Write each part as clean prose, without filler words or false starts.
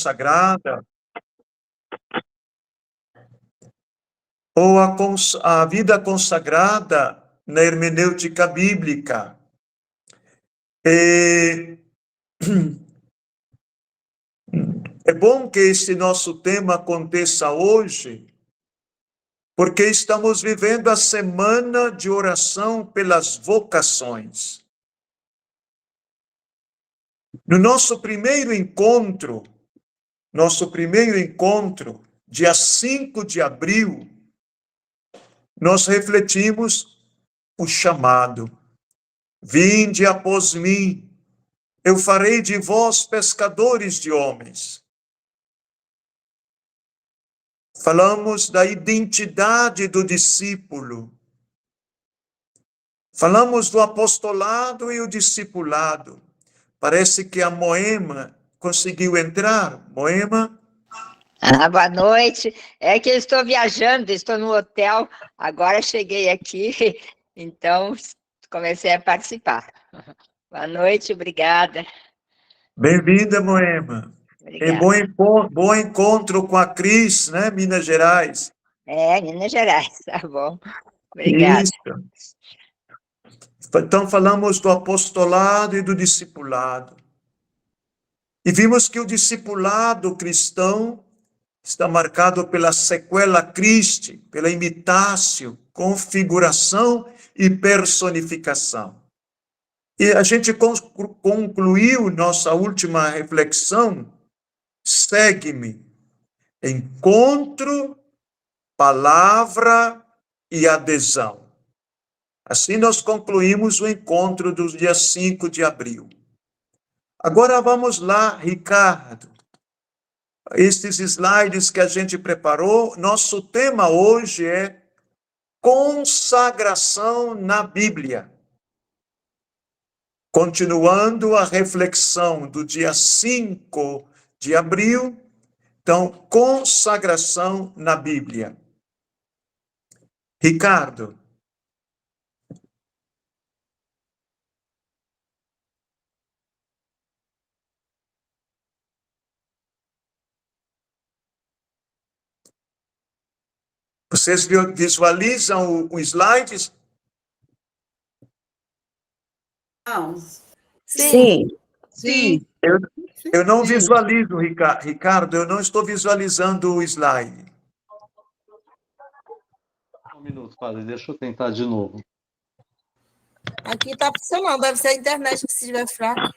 consagrada, ou a vida consagrada na hermenêutica bíblica. É bom que este nosso tema aconteça hoje, porque estamos vivendo a semana de oração pelas vocações. No nosso primeiro encontro, dia 5 de abril, nós refletimos o chamado. Vinde após mim, eu farei de vós pescadores de homens. Falamos da identidade do discípulo. Falamos do apostolado e o discipulado. Parece que a Moema conseguiu entrar. Moema? Boa noite. É que eu estou viajando, estou no hotel, agora cheguei aqui, então comecei a participar. Boa noite, obrigada. Bem-vinda, Moema. Obrigada. Bom encontro com a Cris, né, Minas Gerais. Minas Gerais, tá bom. Obrigada. Isso. Então, falamos do apostolado e do discipulado. E vimos que o discipulado cristão está marcado pela sequela Christi, pela imitácio, configuração e personificação. E a gente concluiu nossa última reflexão, segue-me, encontro, palavra e adesão. Assim nós concluímos o encontro do dia 5 de abril. Agora vamos lá, Ricardo. Estes slides que a gente preparou, nosso tema hoje é consagração na Bíblia. Continuando a reflexão do dia 5 de abril, então, consagração na Bíblia. Ricardo. Vocês visualizam o slides? Não. Sim. Eu não visualizo, Ricardo, eu não estou visualizando o slide. Um minuto, padre, deixa eu tentar de novo. Aqui está funcionando, deve ser a internet que se estiver fraca.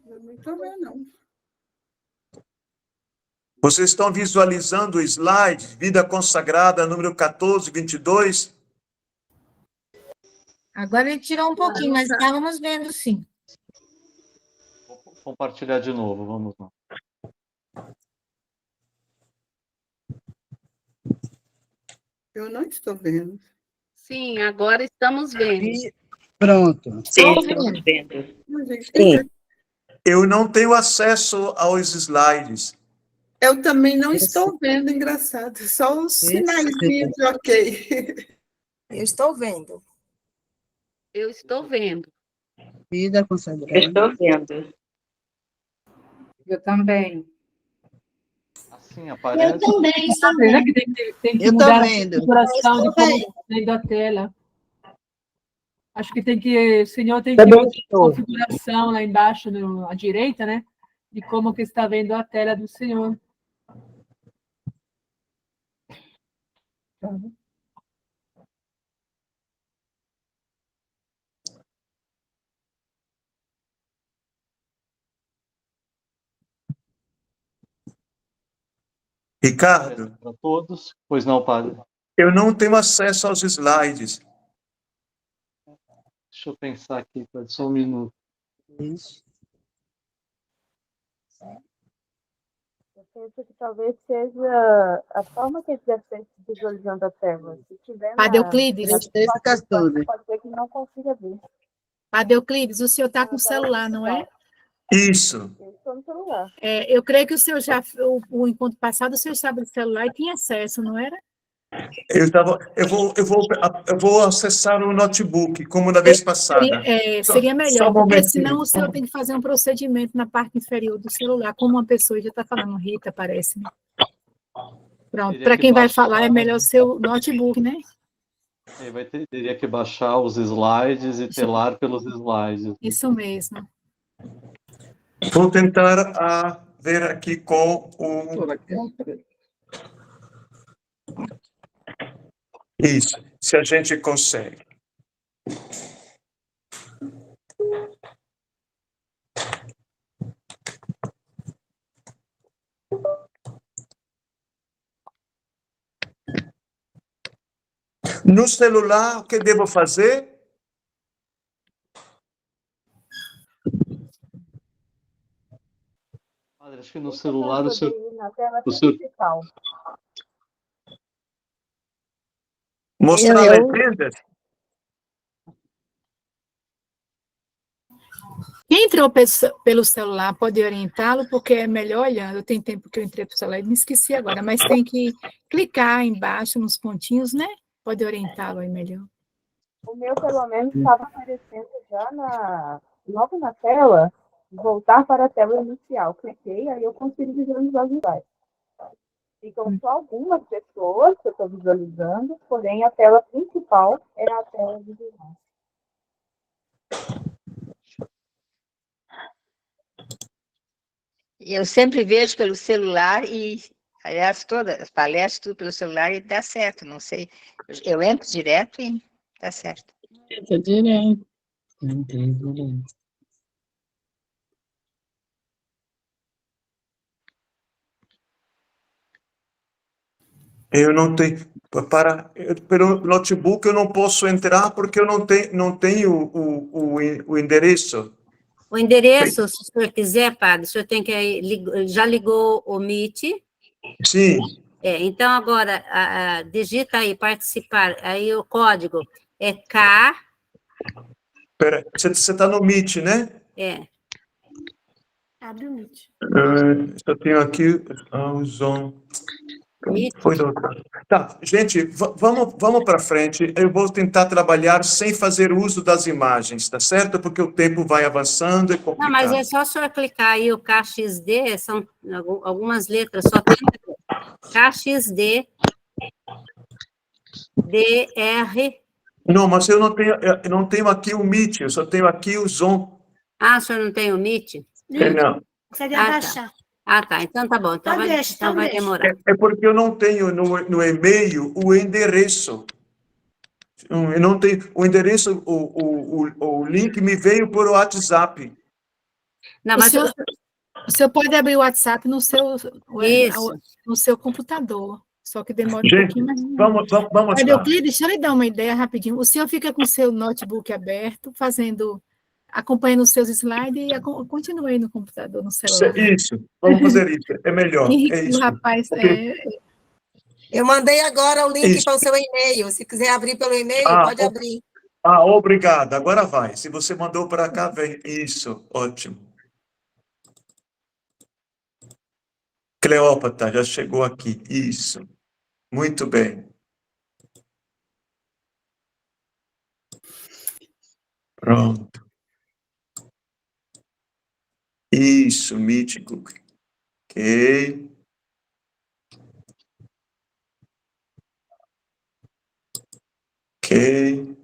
Eu não estou vendo, não. Vocês estão visualizando o slide, Vida Consagrada, número 1422? Agora ele tirou um pouquinho, mas estávamos vendo, sim. Vou compartilhar de novo, vamos lá. Eu não estou vendo. Sim, agora estamos vendo. Pronto. Sim, estamos vendo. Sim. Eu não tenho acesso aos slides. Eu também não estou vendo, engraçado. Só os sinais de ok. Eu estou vendo. Eu estou vendo. Vida consagrada. Estou vendo. Eu também. Assim aparece. Eu também. Será que tem que Eu mudar tô a vendo. configuração de como está vendo a tela? Acho que o senhor tem que mudar a configuração lá embaixo, à direita, né? De como que está vendo a tela do senhor. Ricardo, Para todos. Pois não, padre. eu não tenho acesso aos slides. Deixa eu pensar aqui, padre, só um minuto. Isso. Eu penso que talvez seja a forma que ele deve estar visualizando a tela. Se tiver Padre Euclides. pode ser que não consiga ver. Padre Euclides, o senhor está com o celular, não é? Isso. Eu estou no celular. Eu creio que o senhor o encontro passado, o senhor estava no celular e tinha acesso, não era? Eu vou acessar o notebook, como da vez passada. Seria Só melhor, um porque momentinho. senão o senhor tem que fazer um procedimento na parte inferior do celular, como uma pessoa já está falando, Rita, parece, né? Pronto, Teria para que quem vai baixar. falar, é melhor o seu notebook, né? Teria que baixar os slides e telar pelos slides. Isso mesmo. Vou tentar ver aqui com o... Isso, se a gente consegue. No celular, o que devo fazer? Padre, acho que no celular o senhor... Na tela o senhor- principal. Mostrar legendas? Quem entrou pelo celular pode orientá-lo, porque é melhor olhando. Tem tempo que eu entrei pelo celular e me esqueci agora, mas tem que clicar embaixo nos pontinhos, né? Pode orientá-lo aí melhor. O meu, pelo menos, estava aparecendo já logo na tela, voltar para a tela inicial. Cliquei, aí eu consegui visualizar os slides. Ficam só algumas pessoas que eu estou visualizando, porém a tela principal é a tela visual. Eu sempre vejo pelo celular e, aliás, todas as palestras, tudo pelo celular e dá certo, não sei. Eu entro direto e dá certo. Entra direto. Entrei direto. Eu não tenho... Pelo notebook eu não posso entrar porque eu não tenho o endereço. O endereço, se o senhor quiser, padre, o senhor tem que... Já ligou o Meet? Sim. Então, agora, digita aí, participar, aí o código é K... Espera, você está no Meet, né? Abre o Meet. Eu tenho aqui o Zoom. Foi do outro. Tá, gente, vamos para frente. Eu vou tentar trabalhar sem fazer uso das imagens, tá certo? Porque o tempo vai avançando e complicado. Não, mas é só o senhor clicar aí, o KXD, são algumas letras, só tem KXD, DR... Não, mas eu não tenho aqui o Meet, eu só tenho aqui o Zoom. Ah, o senhor não tem o Meet? Não. Seria baixar. Tá, então tá bom, então vai demorar. É porque eu não tenho no e-mail o endereço. Eu não tenho o endereço, o link me veio por WhatsApp. Não, mas O senhor pode abrir o WhatsApp no seu computador, só que demora um pouquinho mais. Vamos Mas, lá. Euclides, deixa eu lhe dar uma ideia rapidinho. O senhor fica com o seu notebook aberto, acompanhando os seus slides e continua aí no computador, no celular. Isso, vamos fazer isso, é melhor. É isso. O rapaz, Eu mandei agora o link para o seu e-mail. Se quiser abrir pelo e-mail, pode abrir. Obrigado. Agora vai. Se você mandou para cá, vem. Isso, ótimo. Cleópatra já chegou aqui. Isso. Muito bem. Pronto. Isso, mítico. Ok. Ok.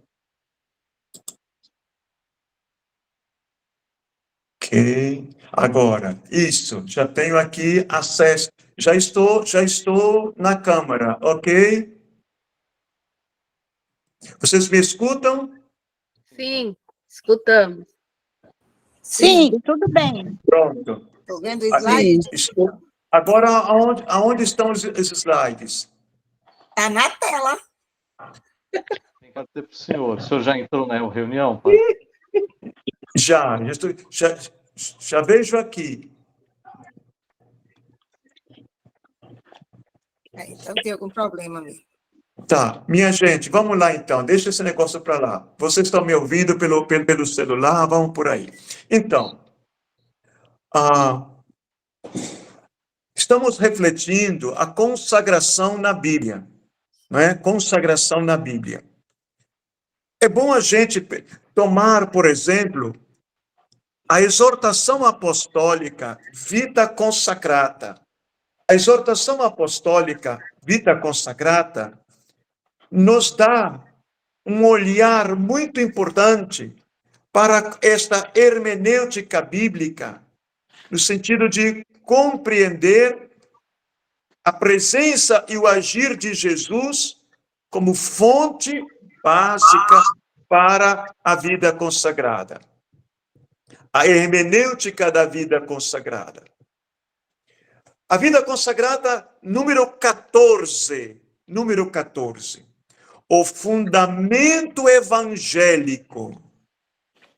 Ok. Agora, isso, já tenho aqui acesso. Já estou na câmara, ok? Vocês me escutam? Sim, escutamos. Sim, tudo bem. Pronto. Estou vendo o slide. Agora, aonde estão os slides? Está na tela. Tem que dizer para o senhor. O senhor já entrou na reunião, padre? Já vejo aqui. Então tem algum problema mesmo. Tá, minha gente, vamos lá então, deixa esse negócio para lá. Vocês estão me ouvindo pelo celular, vamos por aí. Então, estamos refletindo a consagração na Bíblia, não é? Consagração na Bíblia. É bom a gente tomar, por exemplo, a exortação apostólica Vita Consacrata. A exortação apostólica Vita Consacrata nos dá um olhar muito importante para esta hermenêutica bíblica, no sentido de compreender a presença e o agir de Jesus como fonte básica para a vida consagrada. A hermenêutica da vida consagrada. A vida consagrada, número 14. Número 14. O fundamento evangélico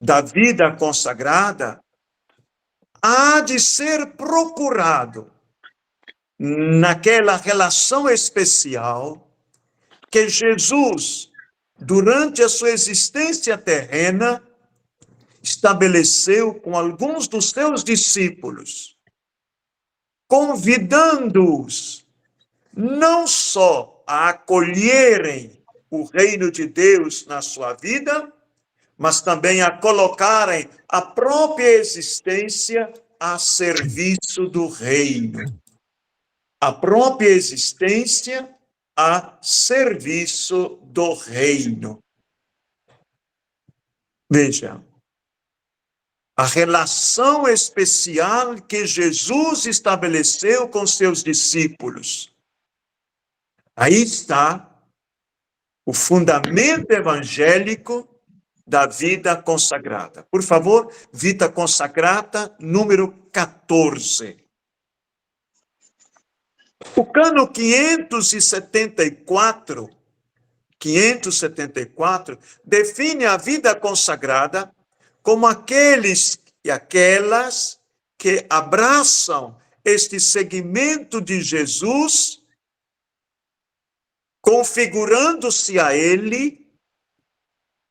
da vida consagrada há de ser procurado naquela relação especial que Jesus, durante a sua existência terrena, estabeleceu com alguns dos seus discípulos, convidando-os não só a acolherem o reino de Deus na sua vida, mas também a colocarem a própria existência a serviço do reino. A própria existência a serviço do reino. Veja, a relação especial que Jesus estabeleceu com seus discípulos. Aí está o fundamento evangélico da vida consagrada. Por favor, Vida Consacrata, número 14. O cano 574 define a vida consagrada como aqueles e aquelas que abraçam este segmento de Jesus, configurando-se a ele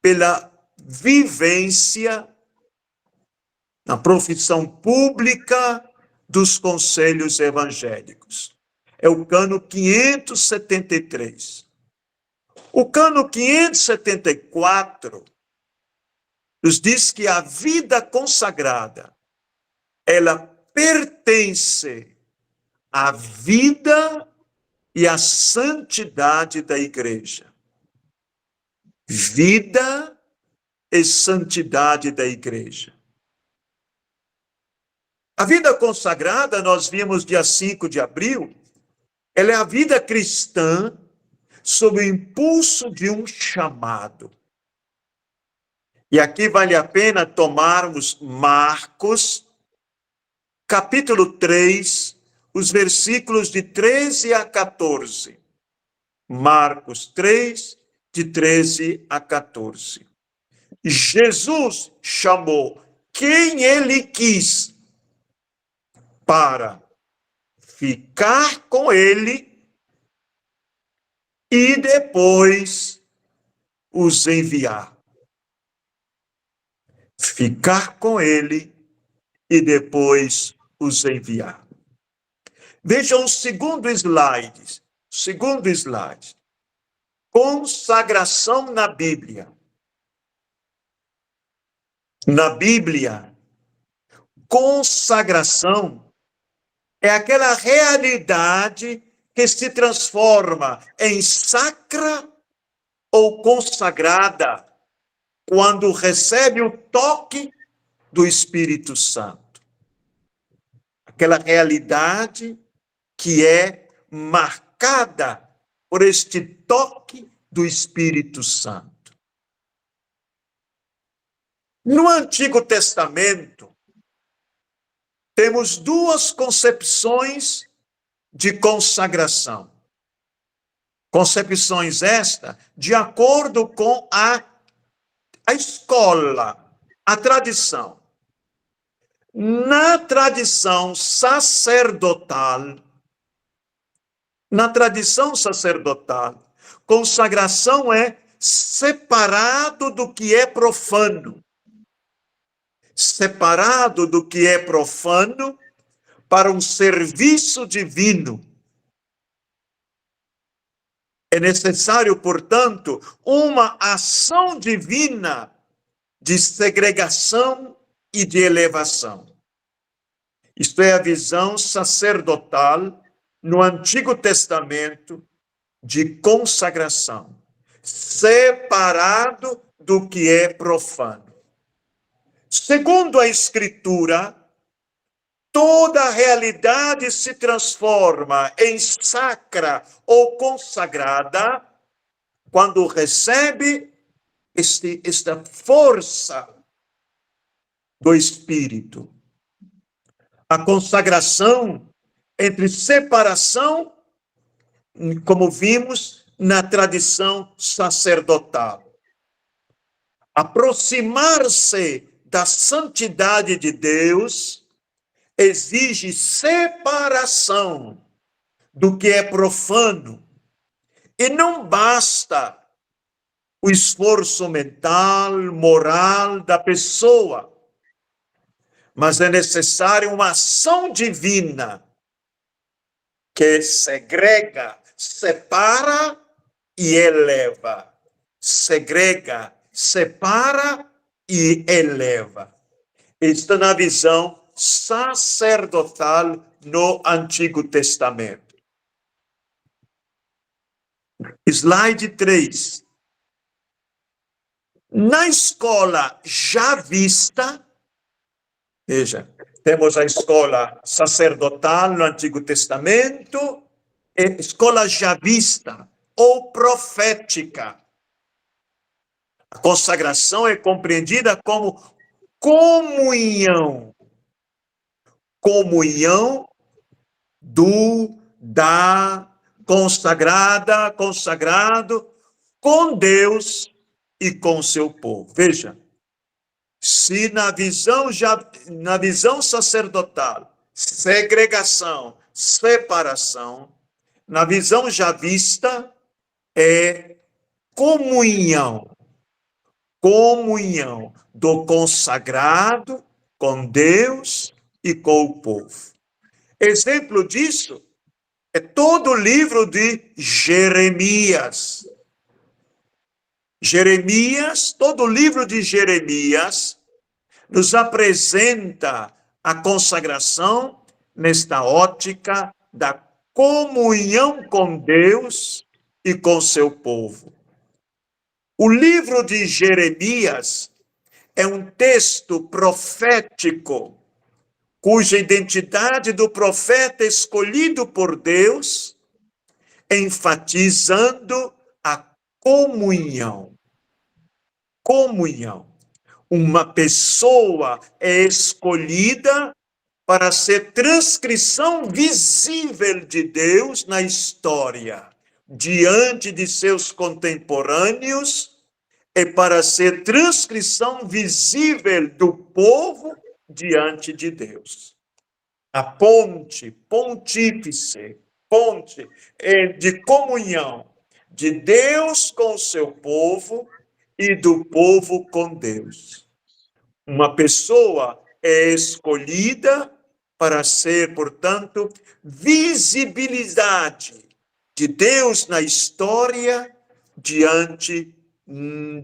pela vivência na profissão pública dos conselhos evangélicos. É o cano 573. O cano 574 nos diz que a vida consagrada, ela pertence à vida e à santidade da igreja. Vida e santidade da igreja. A vida consagrada, nós vimos dia 5 de abril, ela é a vida cristã sob o impulso de um chamado. E aqui vale a pena tomarmos Marcos, capítulo 3, os versículos de 13 a 14. Marcos 3, de 13 a 14. Jesus chamou quem ele quis para ficar com ele e depois os enviar. Ficar com ele e depois os enviar. Vejam o segundo slide. Segundo slide. Consagração na Bíblia. Na Bíblia, consagração é aquela realidade que se transforma em sacra ou consagrada quando recebe o toque do Espírito Santo. Aquela realidade que é marcada por este toque do Espírito Santo. No Antigo Testamento, temos duas concepções de consagração. Concepções esta de acordo com a escola, a tradição. Na tradição sacerdotal, consagração é separado do que é profano. Separado do que é profano para um serviço divino. É necessário, portanto, uma ação divina de segregação e de elevação. Isto é a visão sacerdotal no Antigo Testamento de consagração, separado do que é profano. Segundo a Escritura, toda a realidade se transforma em sacra ou consagrada quando recebe esta força do Espírito. A consagração entre separação, como vimos na tradição sacerdotal. Aproximar-se da santidade de Deus exige separação do que é profano. E não basta o esforço mental, moral da pessoa, mas é necessária uma ação divina que segrega, separa e eleva. Segrega, separa e eleva. Está na visão sacerdotal no Antigo Testamento. Slide 3. Na escola javista, veja, temos a escola sacerdotal no Antigo Testamento, e escola javista ou profética. A consagração é compreendida como comunhão. Comunhão da consagrada, consagrado com Deus e com seu povo. Veja, se na visão sacerdotal, segregação, separação, na visão javista é comunhão do consagrado com Deus e com o povo. Exemplo disso é todo o livro de Jeremias. Todo o livro de Jeremias nos apresenta a consagração nesta ótica da comunhão com Deus e com seu povo. O livro de Jeremias é um texto profético, cuja identidade do profeta escolhido por Deus, enfatizando a comunhão. Comunhão. Uma pessoa é escolhida para ser transcrição visível de Deus na história, diante de seus contemporâneos, e para ser transcrição visível do povo diante de Deus. A pontífice, ponte de comunhão de Deus com o seu povo e do povo com Deus. Uma pessoa é escolhida para ser, portanto, visibilidade de Deus na história diante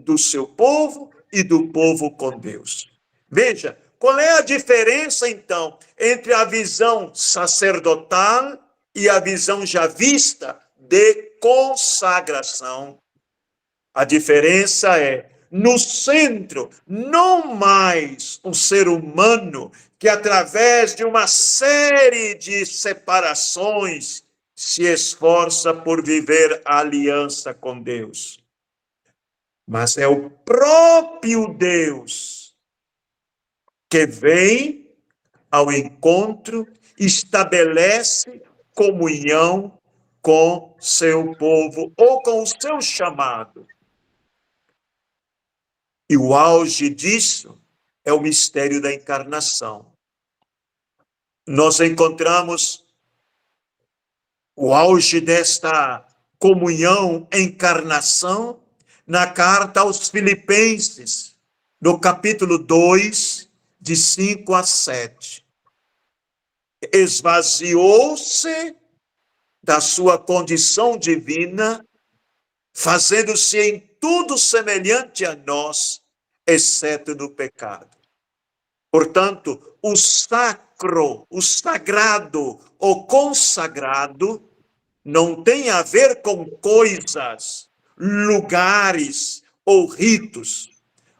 do seu povo e do povo com Deus. Veja, qual é a diferença, então, entre a visão sacerdotal e a visão javista de consagração? A diferença é, no centro, não mais um ser humano que, através de uma série de separações, se esforça por viver a aliança com Deus. Mas é o próprio Deus que vem ao encontro, estabelece comunhão com seu povo ou com o seu chamado. E o auge disso é o mistério da encarnação. Nós encontramos o auge desta comunhão, encarnação, na carta aos Filipenses, no capítulo 2, de 5 a 7. Esvaziou-se da sua condição divina fazendo-se em tudo semelhante a nós, exceto no pecado. Portanto, o sacro, o sagrado, o consagrado, não tem a ver com coisas, lugares ou ritos,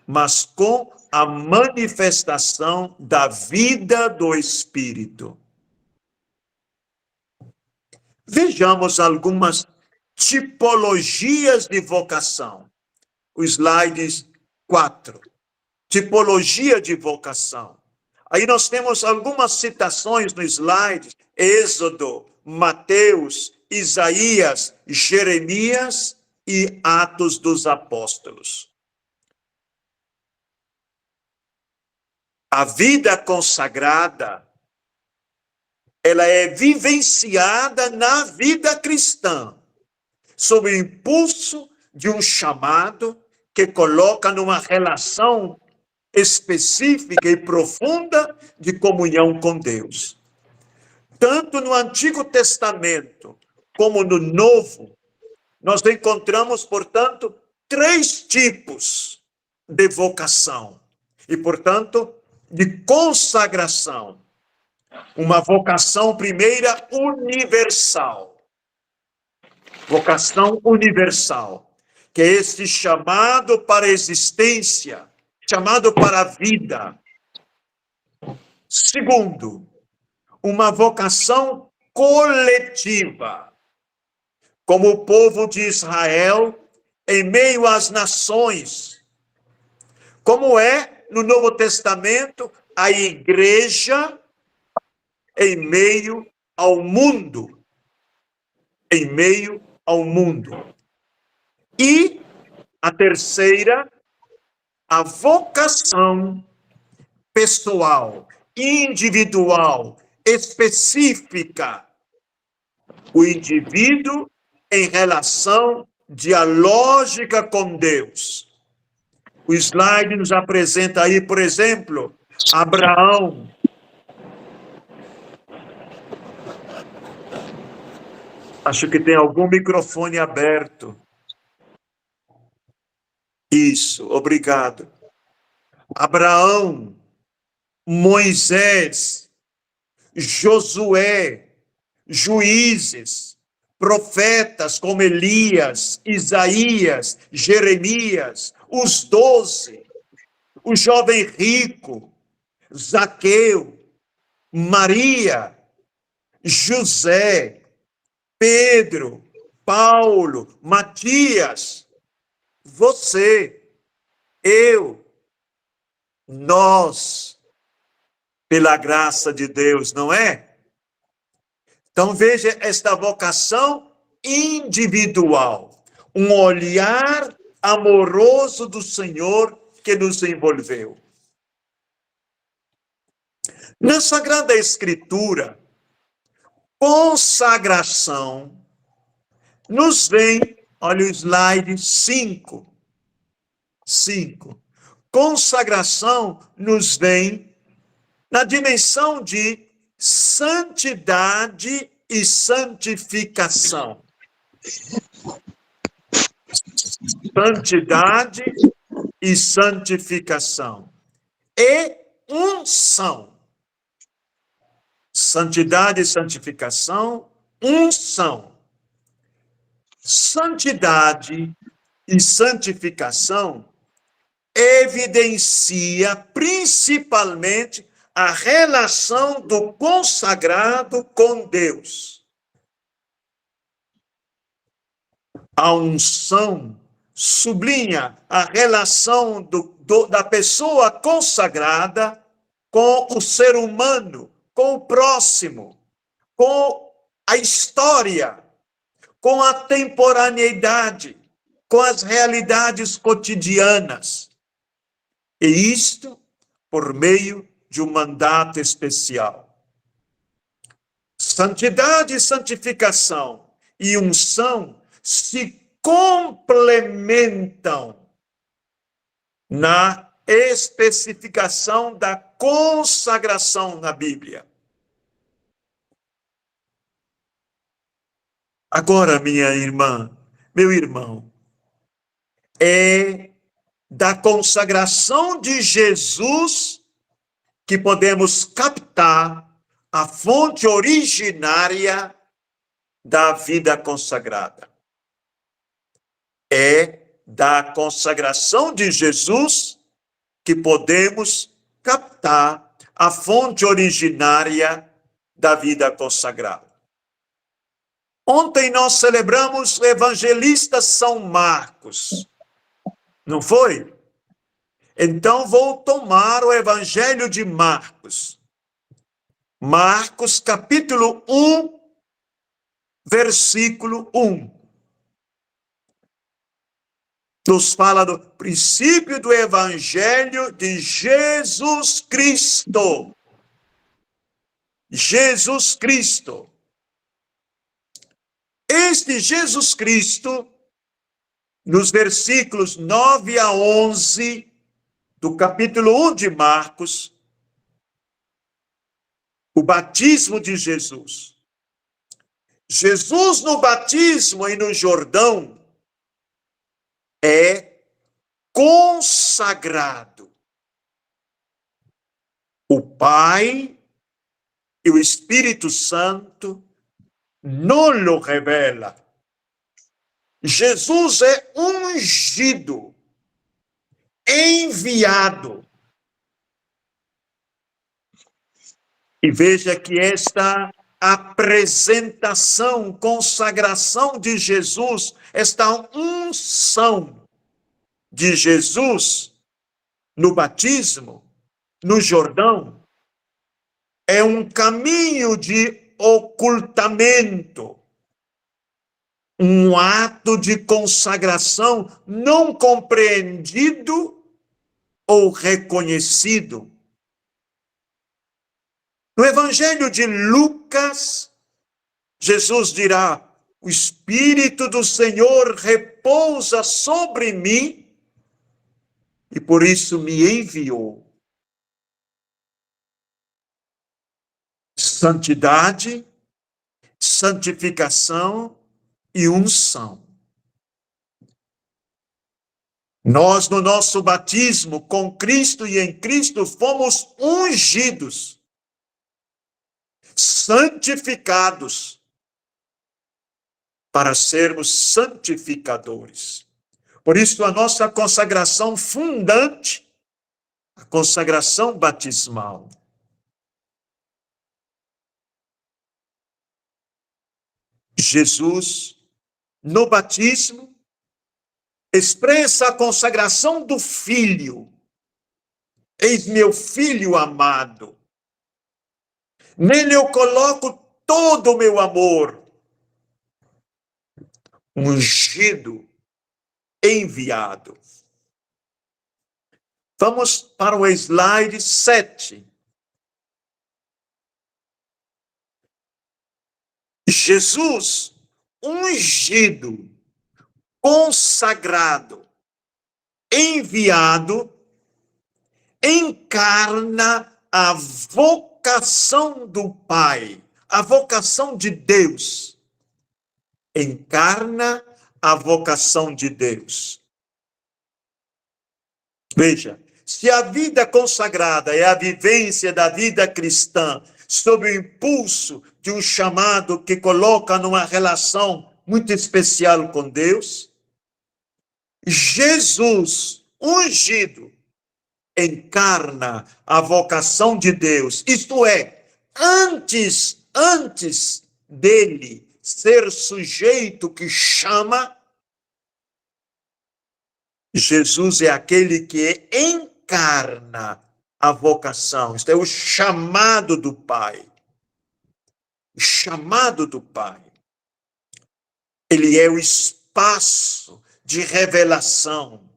mas com a manifestação da vida do Espírito. Vejamos algumas tipologias de vocação. O slide 4. Tipologia de vocação. Aí nós temos algumas citações no slide: Êxodo, Mateus, Isaías, Jeremias e Atos dos Apóstolos. A vida consagrada, ela é vivenciada na vida cristã, sob o impulso de um chamado que coloca numa relação específica e profunda de comunhão com Deus. Tanto no Antigo Testamento como no Novo, nós encontramos, portanto, 3 tipos de vocação e, portanto, de consagração. Uma vocação primeira universal. Vocação universal, que é esse chamado para a existência, chamado para a vida. Segundo, uma vocação coletiva, como o povo de Israel em meio às nações, como é no Novo Testamento a igreja em meio ao mundo, em meio ao mundo. E a terceira, a vocação pessoal, individual, específica. O indivíduo em relação dialógica com Deus. O slide nos apresenta aí, por exemplo, Abraão. Acho que tem algum microfone aberto. Isso, obrigado. Abraão, Moisés, Josué, juízes, profetas como Elias, Isaías, Jeremias, os 12, o jovem rico, Zaqueu, Maria, José, Pedro, Paulo, Matias, você, eu, nós, pela graça de Deus, não é? Então veja esta vocação individual, um olhar amoroso do Senhor que nos envolveu. Na Sagrada Escritura, consagração nos vem, olha o slide 5. Consagração nos vem na dimensão de santidade e santificação. Santidade e santificação. E unção. Santidade e santificação, unção. Santidade e santificação evidencia principalmente a relação do consagrado com Deus. A unção sublinha a relação da pessoa consagrada com o ser humano, com o próximo, com a história, com a temporaneidade, com as realidades cotidianas. E isto por meio de um mandato especial. Santidade, santificação e unção se complementam na especificação da consagração na Bíblia. Agora, minha irmã, meu irmão, é da consagração de Jesus que podemos captar a fonte originária da vida consagrada. É da consagração de Jesus que podemos captar a fonte originária da vida consagrada. Ontem nós celebramos o evangelista São Marcos, não foi? Então vou tomar o Evangelho de Marcos. Marcos, capítulo 1, versículo 1. Nos fala do princípio do Evangelho de Jesus Cristo. Jesus Cristo. Este Jesus Cristo, nos versículos 9 a 11 do capítulo 1 de Marcos, o batismo de Jesus. Jesus no batismo e no Jordão é consagrado. O Pai e o Espírito Santo não lo revela. Jesus é ungido, enviado. E veja que esta apresentação, consagração de Jesus, esta unção de Jesus no batismo, no Jordão, é um caminho de ocultamento, um ato de consagração não compreendido ou reconhecido. No Evangelho de Lucas, Jesus dirá: o Espírito do Senhor repousa sobre mim e por isso me enviou. Santidade, santificação e unção. Nós, no nosso batismo com Cristo e em Cristo, fomos ungidos, santificados, para sermos santificadores. Por isso, a nossa consagração fundante, a consagração batismal. Jesus, no batismo, expressa a consagração do Filho. Eis meu Filho amado. Nele eu coloco todo o meu amor. Ungido, enviado. Vamos para o slide 7. Jesus, ungido, consagrado, enviado, encarna a vocação do Pai, a vocação de Deus. Encarna a vocação de Deus. Veja, se a vida consagrada é a vivência da vida cristã sob o impulso de um chamado que coloca numa relação muito especial com Deus, Jesus, ungido, encarna a vocação de Deus. Isto é, antes dele ser sujeito que chama, Jesus é aquele que encarna a vocação. Isto é o chamado do Pai. O chamado do Pai. Ele é o espaço de revelação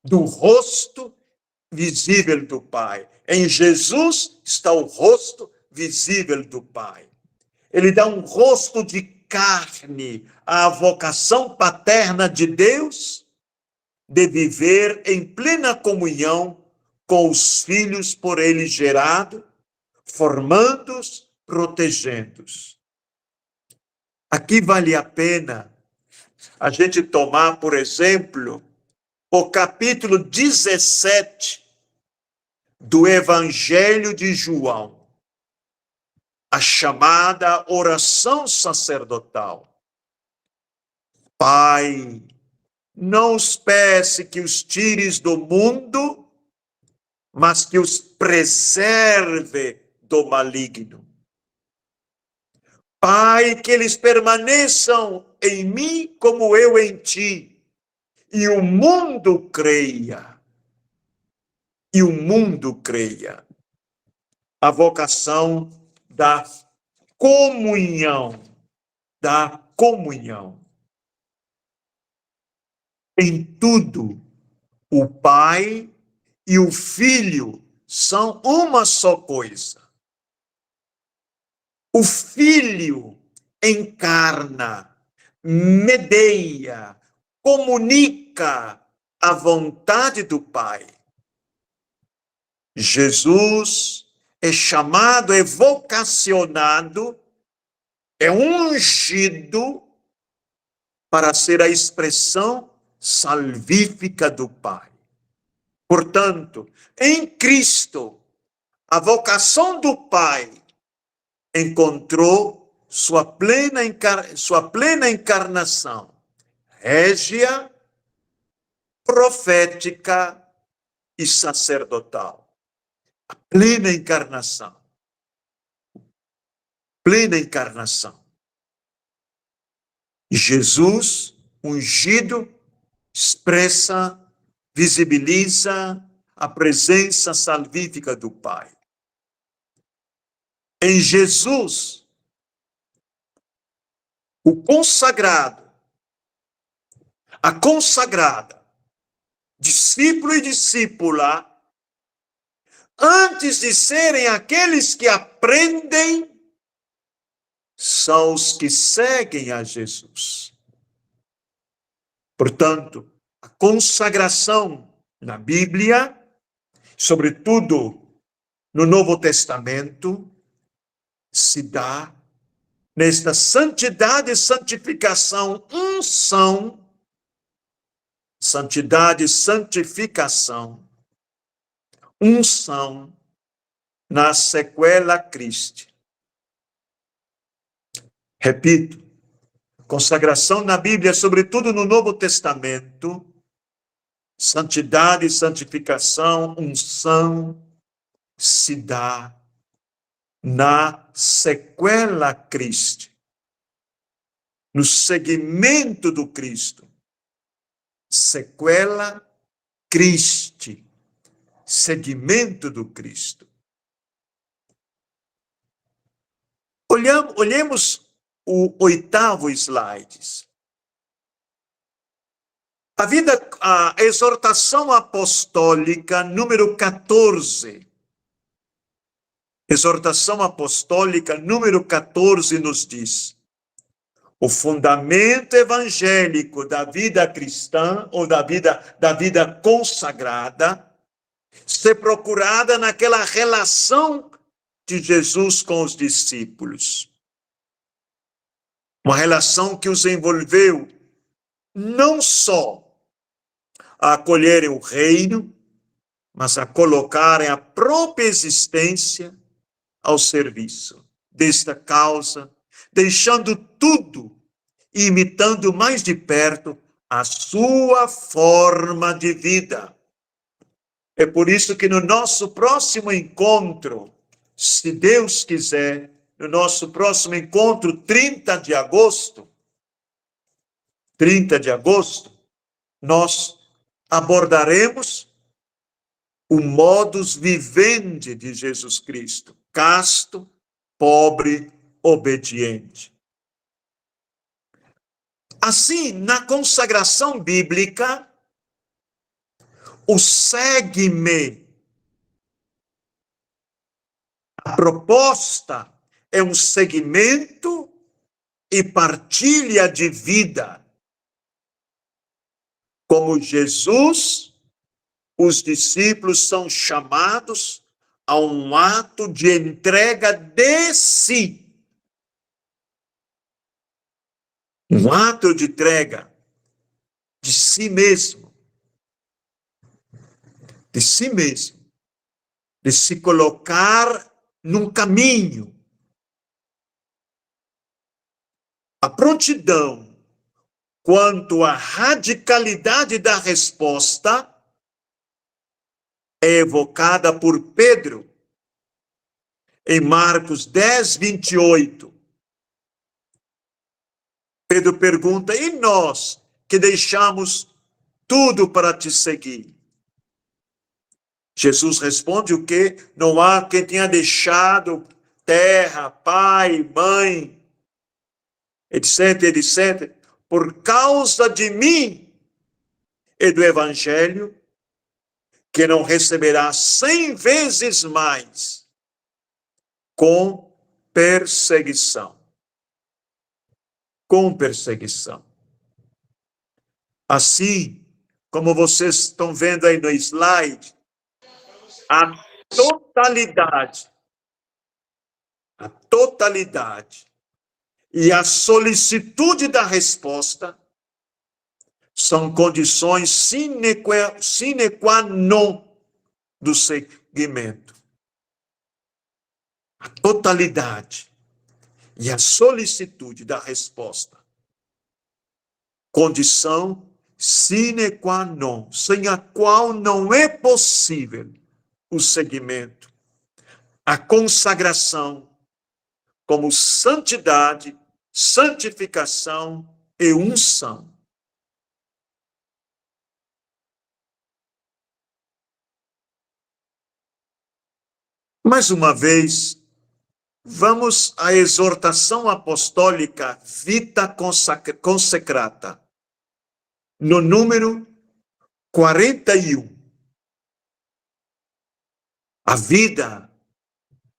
do rosto visível do Pai. Em Jesus está o rosto visível do Pai. Ele dá um rosto de carne à vocação paterna de Deus de viver em plena comunhão com os filhos por ele gerado, formando-os, protegendo-os. Aqui vale a pena a gente tomar, por exemplo, o capítulo 17 do Evangelho de João, a chamada oração sacerdotal. Pai, não os peço que os tires do mundo, mas que os preserve do maligno. Pai, que eles permaneçam em mim como eu em ti, e o mundo creia. E o mundo creia. A vocação da comunhão, da comunhão. Em tudo, o Pai e o Filho são uma só coisa. O Filho encarna, medeia, comunica a vontade do Pai. Jesus é chamado, é vocacionado, é ungido para ser a expressão salvífica do Pai. Portanto, em Cristo, a vocação do Pai encontrou sua plena encarnação, régia, profética e sacerdotal. A plena encarnação. Plena encarnação. Jesus, ungido, expressa, visibiliza a presença salvífica do Pai. Em Jesus, o consagrado, a consagrada, discípulo e discípula, antes de serem aqueles que aprendem, são os que seguem a Jesus. Portanto, a consagração na Bíblia, sobretudo no Novo Testamento, se dá nesta santidade e santificação, unção, santidade e santificação, unção na sequela Christi. Repito, consagração na Bíblia, sobretudo no Novo Testamento, santidade e santificação, unção, se dá na sequela Christi, no seguimento do Cristo. Sequela Christi, seguimento do Cristo. Olhemos o 8º slide. A exortação apostólica número 14. Exortação apostólica número 14 nos diz: o fundamento evangélico da vida cristã ou da vida consagrada ser procurada naquela relação de Jesus com os discípulos. Uma relação que os envolveu não só a acolherem o reino, mas a colocarem a própria existência ao serviço desta causa, deixando tudo e imitando mais de perto a sua forma de vida. É por isso que no nosso próximo encontro, se Deus quiser, no nosso próximo encontro, 30 de agosto, nós abordaremos o modus vivendi de Jesus Cristo, casto, pobre, obediente. Assim, na consagração bíblica, o segue-me, a proposta é um segmento e partilha de vida. Como Jesus, os discípulos são chamados a um ato de entrega de si. Um ato de entrega de si mesmo, de si mesmo, de se colocar num caminho. A prontidão quanto à radicalidade da resposta é evocada por Pedro em Marcos 10, 28. Pedro pergunta: e nós que deixamos tudo para te seguir? Jesus responde o quê? Não há quem tenha deixado terra, pai, mãe, etc, etc, por causa de mim e do evangelho, que não receberá 100 vezes mais com perseguição. Com perseguição. Assim, como vocês estão vendo aí no slide, a totalidade e a solicitude da resposta são condições sine qua non do seguimento. A totalidade e a solicitude da resposta, condição sine qua non, sem a qual não é possível o seguimento, a consagração como santidade, santificação e unção. Mais uma vez, vamos à exortação apostólica Vita Consecrata, no número 41. A vida,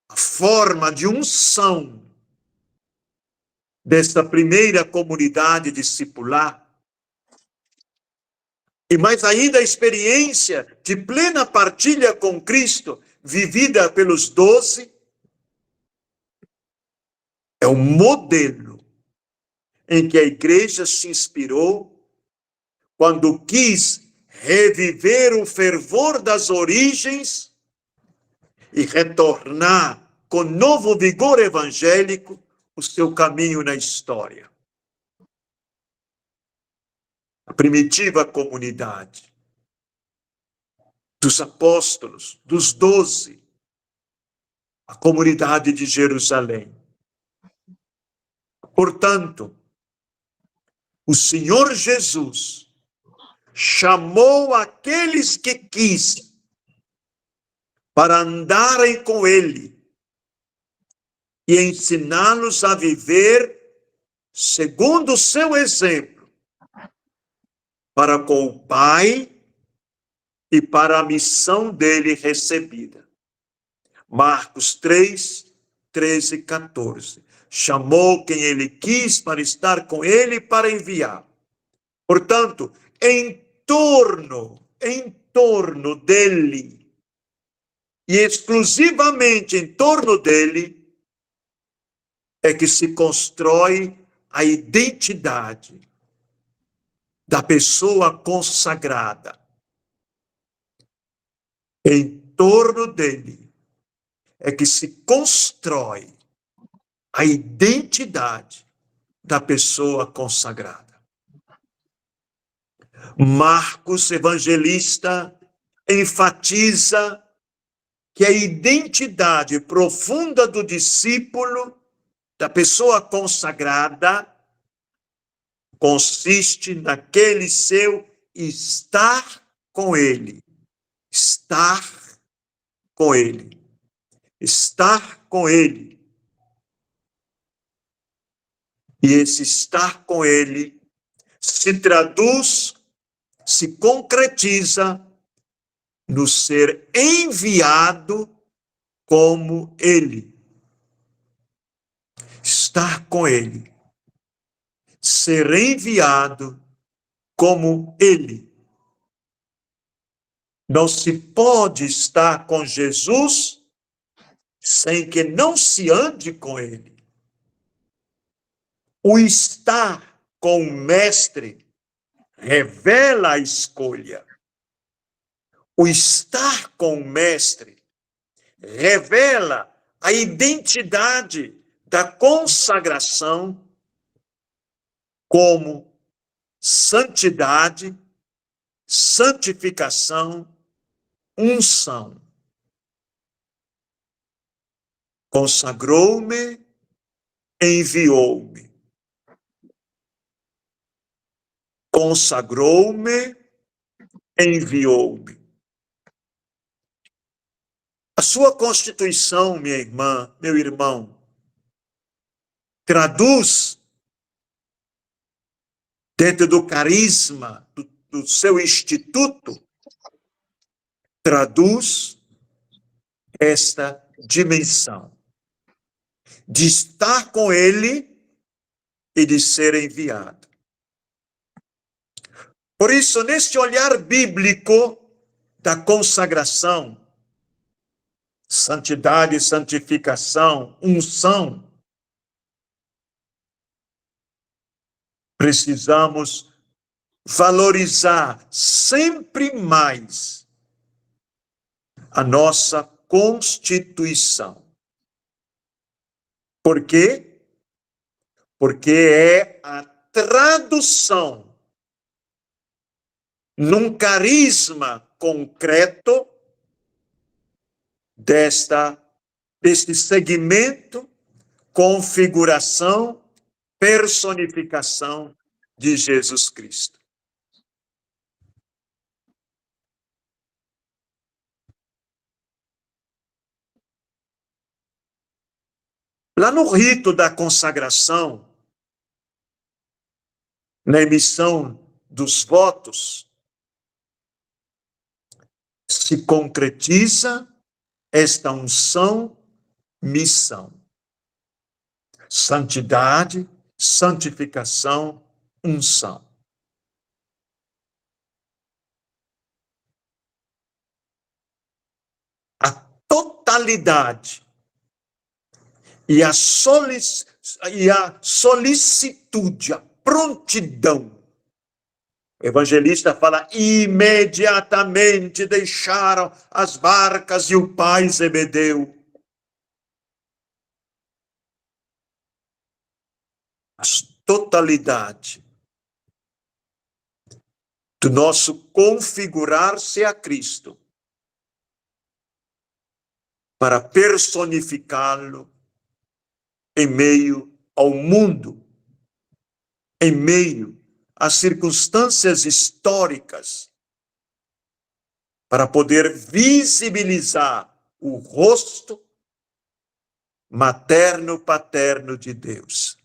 a forma de unção desta primeira comunidade discipular, e mais ainda a experiência de plena partilha com Cristo, vivida pelos 12, é um modelo em que a igreja se inspirou quando quis reviver o fervor das origens e retornar com novo vigor evangélico o seu caminho na história. A primitiva comunidade dos apóstolos, dos 12, a comunidade de Jerusalém. Portanto, o Senhor Jesus chamou aqueles que quis para andarem com Ele e ensiná-los a viver segundo o seu exemplo, para com o Pai e para a missão dele recebida. Marcos 3, 13 e 14. Chamou quem ele quis para estar com ele e para enviar. Portanto, em torno dele, e exclusivamente em torno dele, é que se constrói a identidade da pessoa consagrada. Em torno dele é que se constrói a identidade da pessoa consagrada. Marcos, evangelista, enfatiza que a identidade profunda do discípulo, da pessoa consagrada, consiste naquele seu estar com ele. Estar com ele. Estar com ele. E esse estar com ele se traduz, se concretiza no ser enviado como ele. Estar com ele. Ser enviado como ele. Não se pode estar com Jesus sem que não se ande com ele. O estar com o mestre revela a escolha. O estar com o Mestre revela a identidade da consagração como santidade, santificação, unção. Consagrou-me, enviou-me. Consagrou-me, enviou-me. A sua constituição, minha irmã, meu irmão, traduz, dentro do carisma do seu instituto, traduz esta dimensão de estar com ele e de ser enviado. Por isso, neste olhar bíblico da consagração, santidade, santificação, unção, precisamos valorizar sempre mais a nossa constituição. Por quê? Porque é a tradução num carisma concreto deste segmento, configuração, personificação de Jesus Cristo. Lá no rito da consagração, na emissão dos votos, se concretiza esta unção, missão. Santidade, santificação, unção. A totalidade e a solicitude, a prontidão. O evangelista fala, imediatamente deixaram as barcas e o pai Zebedeu. A totalidade do nosso configurar-se a Cristo para personificá-lo em meio ao mundo, em meio às circunstâncias históricas, para poder visibilizar o rosto materno-paterno de Deus.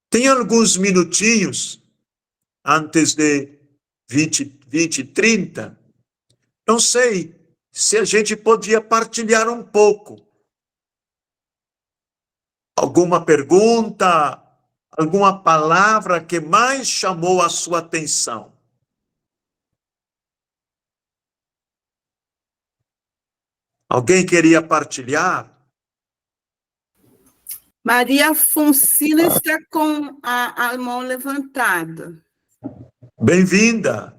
Tem alguns minutinhos antes de 20h30. Não sei se a gente podia partilhar um pouco. Alguma pergunta, alguma palavra que mais chamou a sua atenção? Alguém queria partilhar? Maria Fonsina está com a mão levantada. Bem-vinda.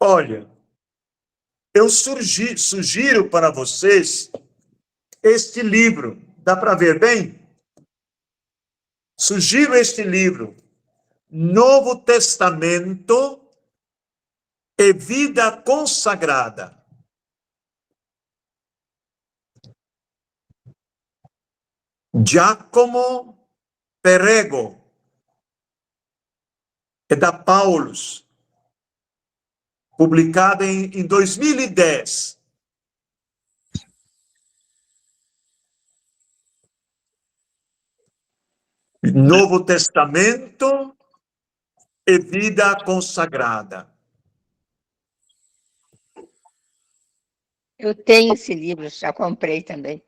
Olha, eu sugiro para vocês este livro. Dá para ver bem? Sugiro este livro, Novo Testamento e Vida Consagrada. Giacomo Perego, é da Paulus, publicada em 2010. Novo Testamento e Vida Consagrada. Eu tenho esse livro, já comprei também.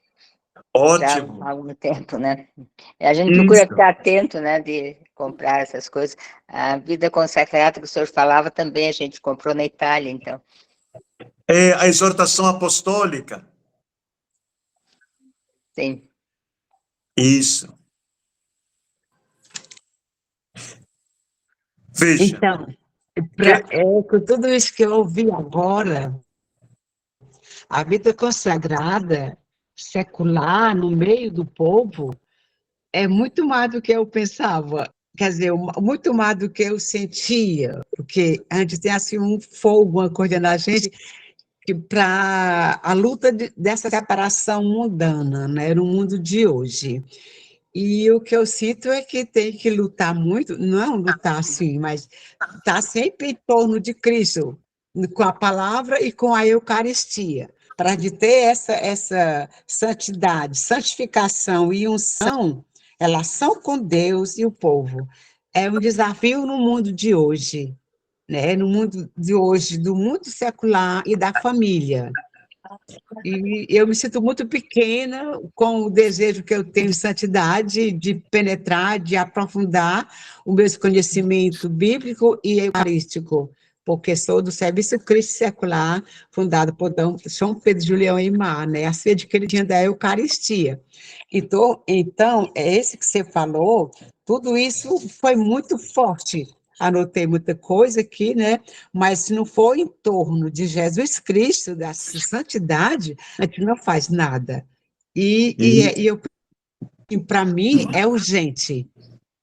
Ótimo. Já há algum tempo, né? A gente procura ficar atento, né, de comprar essas coisas. A Vida Consagrada que o senhor falava também, a gente comprou na Itália, então. É a exortação apostólica. Sim. Isso. Veja. Então, com tudo isso que eu ouvi agora, a vida consagrada, secular, no meio do povo, é muito mais do que eu pensava. Quer dizer, muito mais do que eu sentia, porque antes tem assim um fogo, uma coisa na gente, que para a luta dessa separação mundana, né, no mundo de hoje. E o que eu sinto é que tem que lutar muito, não lutar assim, mas estar sempre em torno de Cristo, com a palavra e com a Eucaristia, para de ter essa santidade, santificação e unção, relação com Deus e o povo. É um desafio no mundo de hoje, né? No mundo de hoje, do mundo secular e da família. E eu me sinto muito pequena com o desejo que eu tenho de santidade, de penetrar, de aprofundar o meu conhecimento bíblico e eucarístico, porque sou do Serviço Cristo Secular, fundado por São Pedro Julião Eymar, né? A sede que ele tinha da Eucaristia. Então, é esse que você falou, tudo isso foi muito forte. Anotei muita coisa aqui, né? Mas se não for em torno de Jesus Cristo, da santidade, a gente não faz nada. Para mim, é urgente.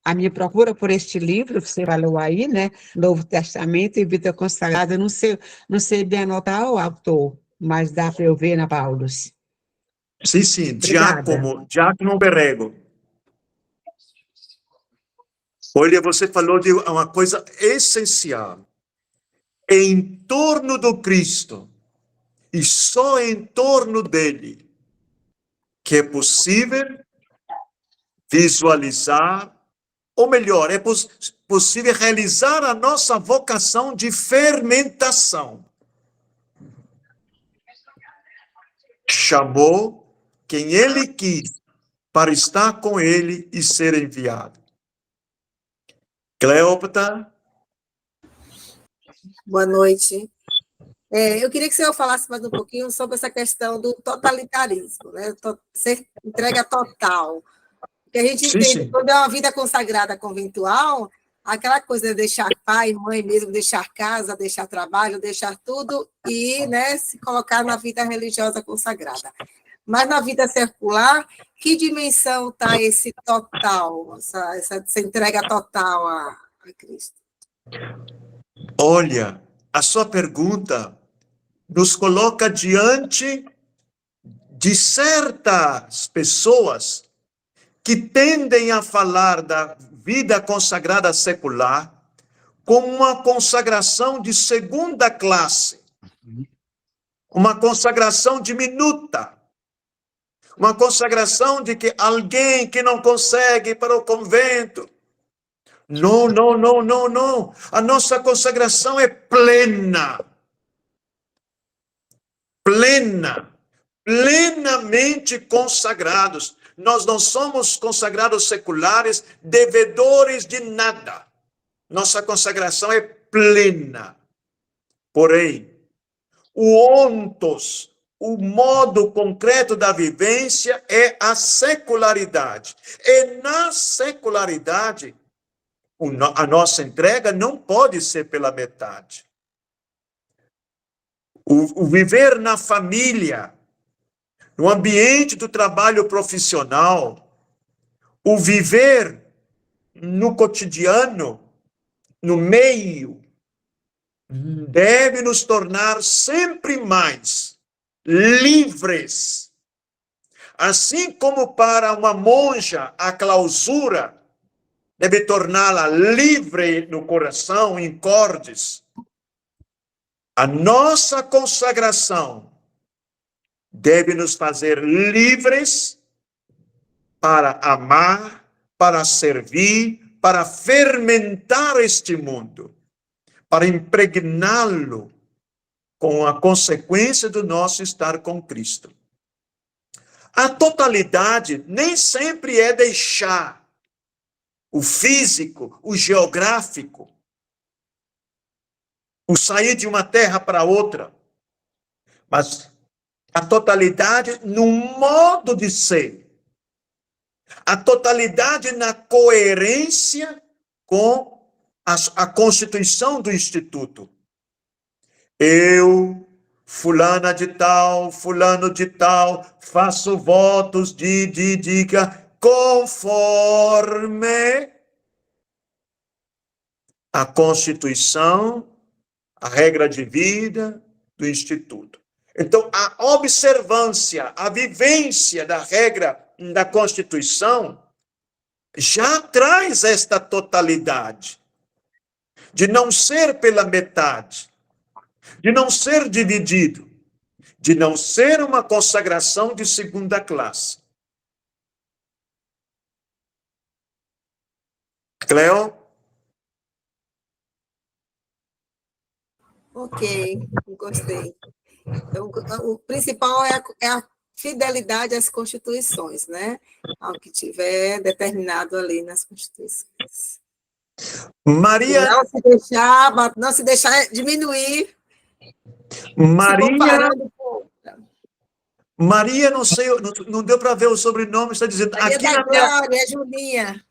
A minha procura por este livro, que você falou aí, né? Novo Testamento e Vida Consagrada, não sei bem anotar o autor, mas dá para eu ver na Paulus. Sim, Giacomo Berrego. Olha, você falou de uma coisa essencial. Em torno do Cristo, e só em torno dele, que é possível visualizar, ou melhor, é possível realizar a nossa vocação de fermentação. Chamou quem ele quis para estar com ele e ser enviado. Cleópatra? Boa noite. Eu queria que o senhor falasse mais um pouquinho sobre essa questão do totalitarismo, né? Ser entrega total. Porque a gente entende, quando é uma vida consagrada conventual, aquela coisa de deixar pai, mãe mesmo, deixar casa, deixar trabalho, deixar tudo e, né, se colocar na vida religiosa consagrada. Mas na vida secular, que dimensão está esse total, essa entrega total a Cristo? Olha, a sua pergunta nos coloca diante de certas pessoas que tendem a falar da vida consagrada secular como uma consagração de segunda classe, uma consagração diminuta, uma consagração de que alguém que não consegue ir para o convento. Não. A nossa consagração é plena. Plenamente consagrados. Nós não somos consagrados seculares, devedores de nada. Nossa consagração é plena. Porém, o ontos, o modo concreto da vivência é a secularidade. E na secularidade, a nossa entrega não pode ser pela metade. O viver na família, no ambiente do trabalho profissional, o viver no cotidiano, no meio, deve nos tornar sempre mais livres. Assim como para uma monja a clausura deve torná-la livre no coração, em cordes, a nossa consagração deve nos fazer livres para amar, para servir, para fermentar este mundo, para impregná-lo com a consequência do nosso estar com Cristo. A totalidade nem sempre é deixar o físico, o geográfico, o sair de uma terra para outra. mas a totalidade no modo de ser, a totalidade na coerência com a constituição do Instituto. Eu, fulana de tal, fulano de tal, faço votos de conforme a Constituição, a regra de vida do Instituto. Então, a observância, a vivência da regra da Constituição já traz esta totalidade, de não ser pela metade, de não ser dividido, de não ser uma consagração de segunda classe. Cleo? Ok, gostei. Então, o principal é a fidelidade às constituições, né? Ao que tiver determinado ali nas constituições. Maria. Não se deixar diminuir. Maria, não sei, não deu para ver o sobrenome, está dizendo. Maria aqui da na Glória, Julinha.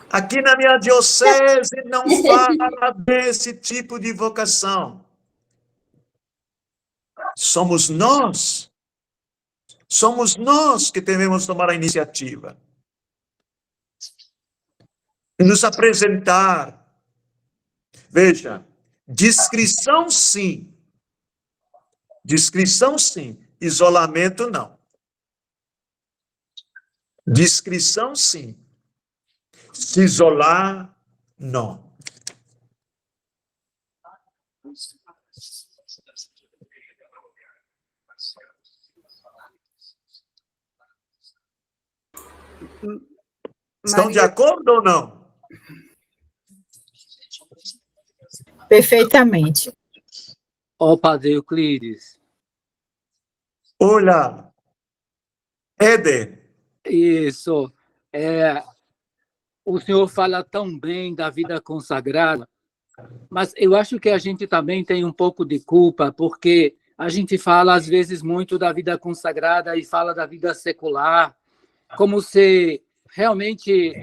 Aqui na minha diocese não fala desse tipo de vocação. Somos nós que devemos tomar a iniciativa. Nos apresentar. Veja, discrição sim, isolamento não. Discrição sim, se isolar não. Estão de acordo ou não? Perfeitamente. Ó, Padre Euclides. Olá. Éder. Isso. O senhor fala tão bem da vida consagrada, mas eu acho que a gente também tem um pouco de culpa, porque a gente fala, às vezes, muito da vida consagrada e fala da vida secular, como se realmente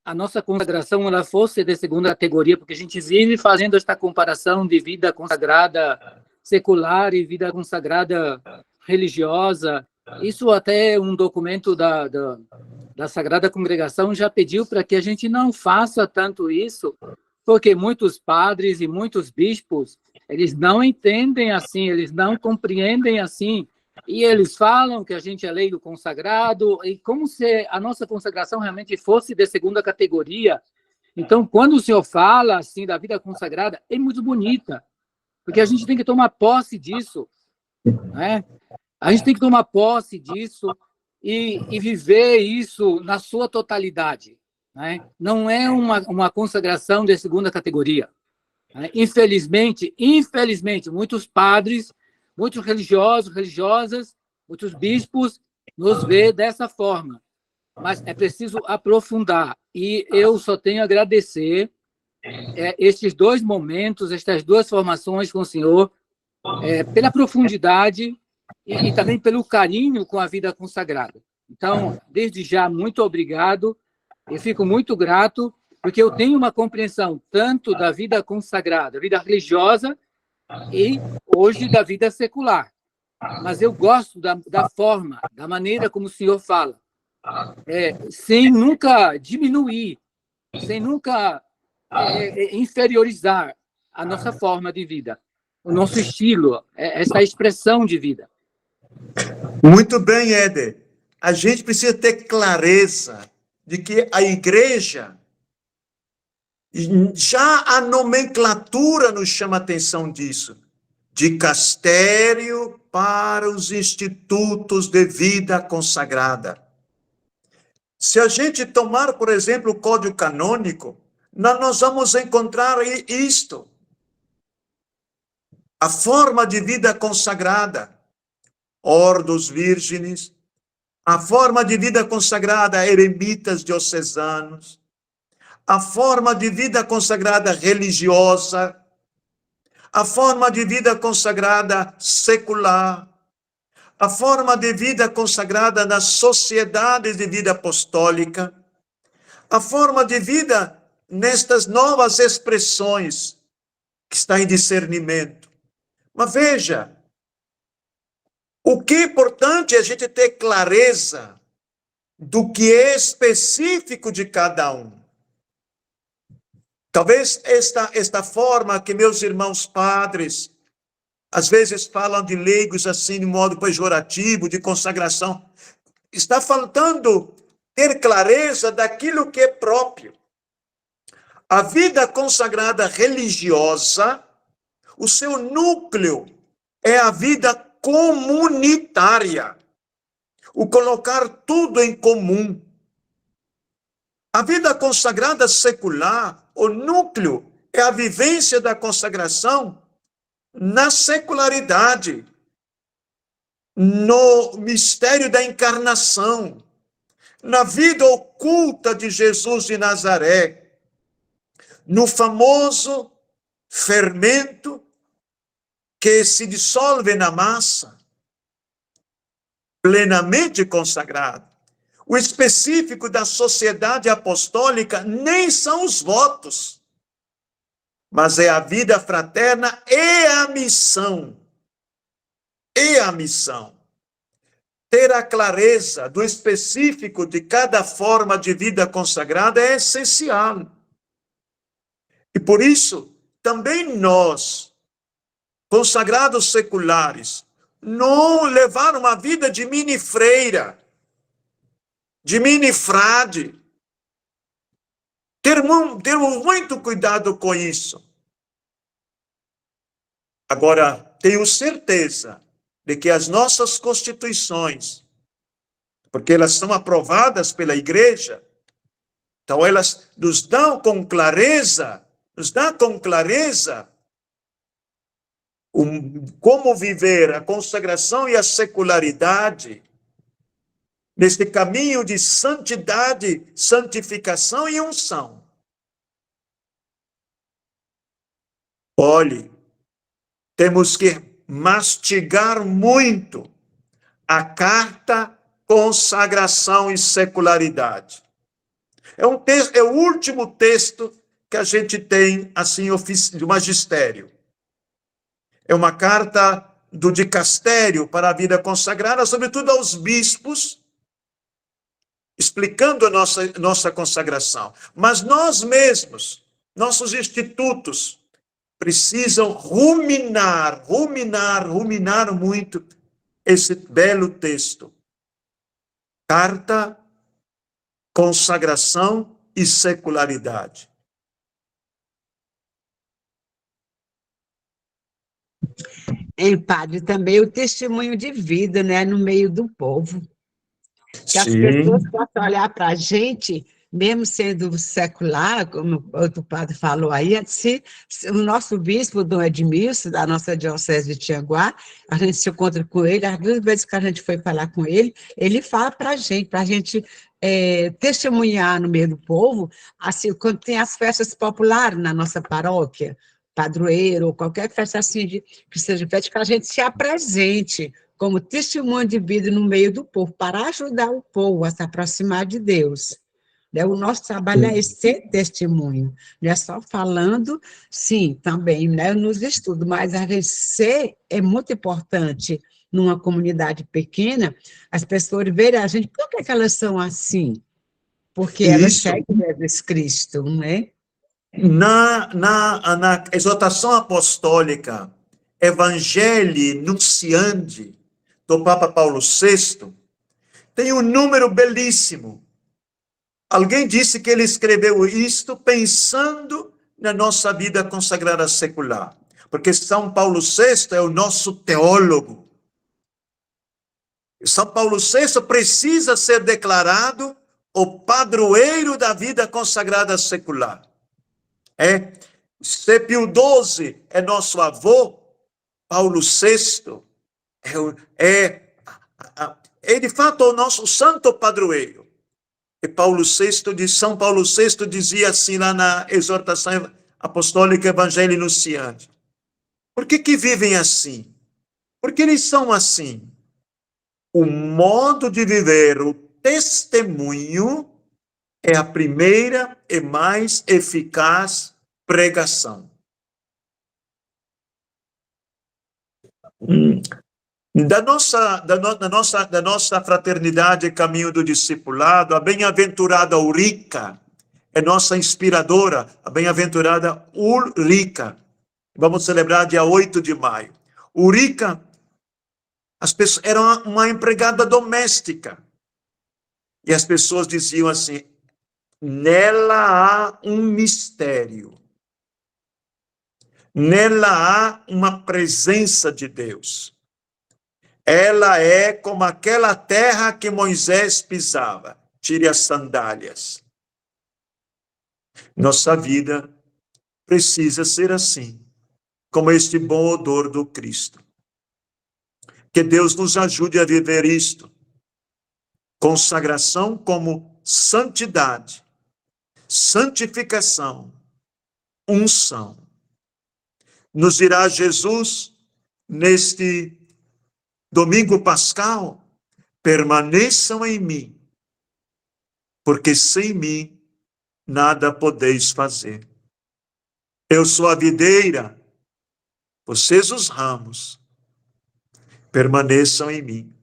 a nossa consagração ela fosse de segunda categoria, porque a gente vive fazendo esta comparação de vida consagrada secular e vida consagrada religiosa. Isso até um documento da Sagrada Congregação já pediu para que a gente não faça tanto isso, porque muitos padres e muitos bispos, eles não entendem assim, eles não compreendem assim, e eles falam que a gente é leigo consagrado, e como se a nossa consagração realmente fosse de segunda categoria. Então, quando o senhor fala assim da vida consagrada, é muito bonita, porque a gente tem que tomar posse disso, né? A gente tem que tomar posse disso e viver isso na sua totalidade, né? Não é uma consagração de segunda categoria, né? Infelizmente, muitos padres, muitos religiosos, religiosas, muitos bispos nos vê dessa forma, mas é preciso aprofundar. E eu só tenho a agradecer estes dois momentos, estas duas formações com o senhor, pela profundidade e também pelo carinho com a vida consagrada. Então, desde já, muito obrigado. Eu fico muito grato, porque eu tenho uma compreensão tanto da vida consagrada, vida religiosa, e hoje da vida secular. Mas eu gosto da forma, da maneira como o senhor fala, sem nunca diminuir, sem nunca inferiorizar a nossa forma de vida, o nosso estilo, essa expressão de vida. Muito bem, Éder. A gente precisa ter clareza de que a igreja, já a nomenclatura nos chama a atenção disso, dicastério para os institutos de vida consagrada. Se a gente tomar, por exemplo, o Código Canônico, nós vamos encontrar isto. A forma de vida consagrada, ordos vírgenes, a forma de vida consagrada, eremitas diocesanos, a forma de vida consagrada religiosa, a forma de vida consagrada secular, a forma de vida consagrada nas sociedades de vida apostólica, a forma de vida nestas novas expressões que está em discernimento. Mas veja, o que é importante é a gente ter clareza do que é específico de cada um. Talvez esta forma que meus irmãos padres, às vezes falam de leigos assim, de modo pejorativo, de consagração, está faltando ter clareza daquilo que é próprio. A vida consagrada religiosa, o seu núcleo é a vida comunitária, o colocar tudo em comum. A vida consagrada secular, o núcleo é a vivência da consagração na secularidade, no mistério da encarnação, na vida oculta de Jesus de Nazaré, no famoso fermento que se dissolve na massa, plenamente consagrado. O específico da sociedade apostólica nem são os votos, mas é a vida fraterna e a missão. E a missão. Ter a clareza do específico de cada forma de vida consagrada é essencial. E por isso, também nós, consagrados seculares, não levar uma vida de mini-freira, de mini-frade. Termos muito cuidado com isso. Agora, tenho certeza de que as nossas constituições, porque elas são aprovadas pela igreja, então elas nos dão com clareza, como viver a consagração e a secularidade neste caminho de santidade, santificação e unção. Olhe, temos que mastigar muito a carta consagração e secularidade. É o último texto que a gente tem assim do magistério. É uma carta do dicastério para a vida consagrada, sobretudo aos bispos, explicando a nossa consagração. Mas nós mesmos, nossos institutos, precisam ruminar muito esse belo texto. Carta, consagração e secularidade. Padre, também o testemunho de vida, né, no meio do povo. Que as pessoas possam olhar para a gente, mesmo sendo secular, como o outro padre falou aí, o nosso bispo, Dom Edmilson, da nossa diocese de Tianguá, a gente se encontra com ele, as 2 vezes que a gente foi falar com ele fala para a gente testemunhar no meio do povo, assim, quando tem as festas populares na nossa paróquia, padroeiro, ou qualquer festa assim que seja festa, que a gente se apresente como testemunho de vida no meio do povo, para ajudar o povo a se aproximar de Deus. O nosso trabalho é ser testemunho, não é só falando, sim, também, né, nos estudos, mas a gente ser é muito importante numa comunidade pequena, as pessoas verem a gente, por que elas são assim? Porque elas seguem Jesus Cristo, não é? Na exortação apostólica Evangelii Nuntiandi, do Papa Paulo VI, tem um número belíssimo. Alguém disse que ele escreveu isto pensando na nossa vida consagrada secular, porque São Paulo VI é o nosso teólogo. São Paulo VI precisa ser declarado o padroeiro da vida consagrada secular. Se Pio XII é nosso avô, Paulo VI é de fato o nosso santo padroeiro. E São Paulo VI dizia assim lá na exortação apostólica Evangelii Nuntiandi: Por que vivem assim? Porque eles são assim. O modo de viver, o testemunho, é a primeira e mais eficaz pregação. Da nossa fraternidade Caminho do Discipulado, a bem-aventurada Ulrica é nossa inspiradora, a bem-aventurada Ulrica. Vamos celebrar dia 8 de maio. Ulrica era uma empregada doméstica. E as pessoas diziam assim, nela há um mistério. Nela há uma presença de Deus. Ela é como aquela terra que Moisés pisava. Tire as sandálias. Nossa vida precisa ser assim, como este bom odor do Cristo. Que Deus nos ajude a viver isto. Consagração como santidade, santificação, unção. Nos dirá Jesus neste domingo pascal, permaneçam em mim, porque sem mim nada podeis fazer. Eu sou a videira, vocês os ramos, permaneçam em mim.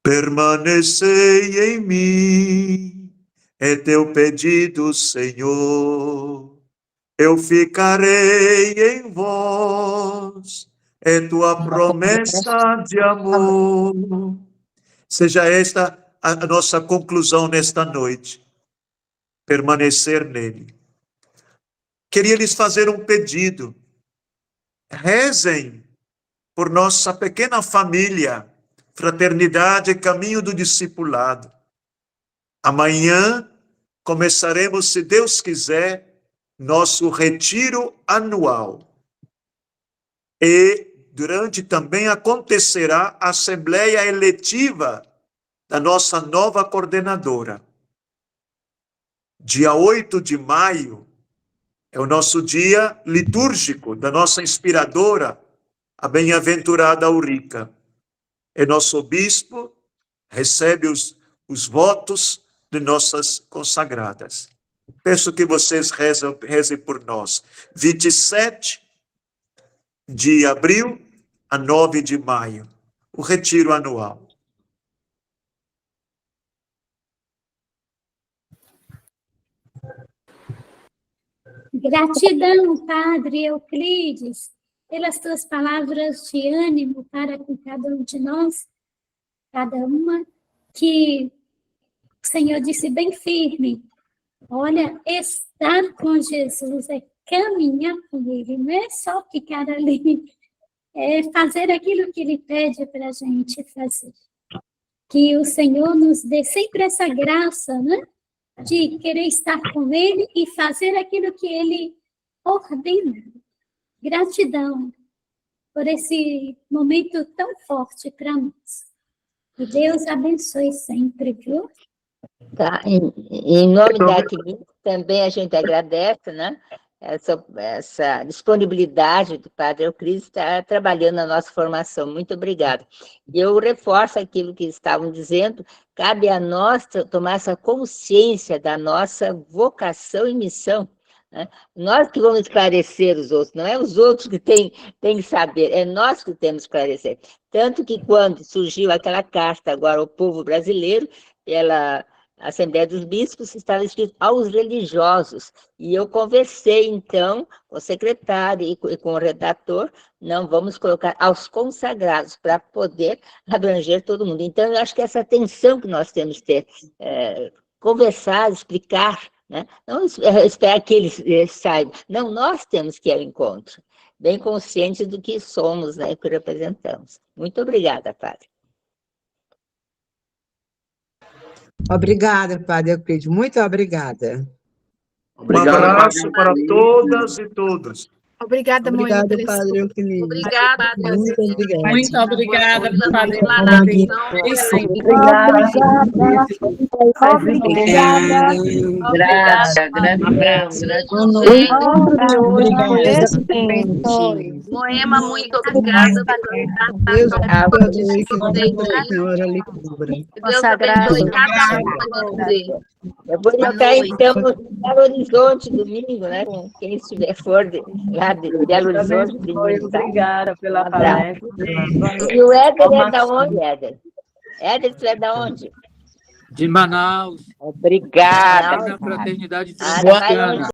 Permanecei em mim, é teu pedido, Senhor. Eu ficarei em vós, é tua promessa de amor. Seja esta a nossa conclusão nesta noite. Permanecer nele. Queria lhes fazer um pedido. Rezem por nossa pequena família, Fraternidade Caminho do Discipulado. Amanhã começaremos, se Deus quiser, nosso retiro anual. E durante também acontecerá a assembleia eletiva da nossa nova coordenadora. Dia 8 de maio é o nosso dia litúrgico da nossa inspiradora, a bem-aventurada Ulrica. É nosso bispo, recebe os votos de nossas consagradas. Peço que vocês rezem por nós. 27 de abril a 9 de maio, o retiro anual. Gratidão, Padre Euclides, pelas tuas palavras de ânimo para com cada um de nós, cada uma, que o Senhor disse bem firme. Olha, estar com Jesus é caminhar com Ele, não é só ficar ali, é fazer aquilo que Ele pede para a gente fazer. Que o Senhor nos dê sempre essa graça, né? De querer estar com Ele e fazer aquilo que Ele ordena. Gratidão por esse momento tão forte para nós. Que Deus abençoe sempre, viu? Tá, em nome da Eclipse, também a gente agradece, né? Essa disponibilidade do Padre Euclides estar trabalhando na nossa formação. Muito obrigada. E eu reforço aquilo que estavam dizendo, cabe a nós tomar essa consciência da nossa vocação e missão, né? Nós que vamos esclarecer os outros, não é os outros que têm que saber, é nós que temos que esclarecer. Tanto que quando surgiu aquela carta agora ao povo brasileiro, pela Assembleia dos Bispos, estava escrito aos religiosos, e eu conversei, então, com o secretário e com o redator, não vamos colocar aos consagrados, para poder abranger todo mundo. Então, eu acho que essa atenção que nós temos que ter, conversar, explicar, né? Não esperar que eles saibam, não, nós temos que ir ao encontro, bem conscientes do que somos, né, que representamos. Muito obrigada, Padre. Obrigada, Padre Euclides, muito obrigada. Um abraço para todas e todos. Obrigada, Moema, Obrigada, pela Padre escuta. Euclides. Obrigada, Muito obrigada. Muito obrigada pela declaração. excelente. Obrigada. Graça, gratidão. Moema, muito obrigada Deus abençoe que vocês. a senhora lhe cubra. Deus abençoe cada um de vocês. Eu vou estar, então, em Belo Horizonte, domingo, né? Com quem estiver for lá de Belo Horizonte. Domingo, tá? Obrigada pela palestra. E o Éder é da onde, Éder? Éder, tu é da onde? De Manaus. Obrigada. Na Fraternidade Ah, Franciscana.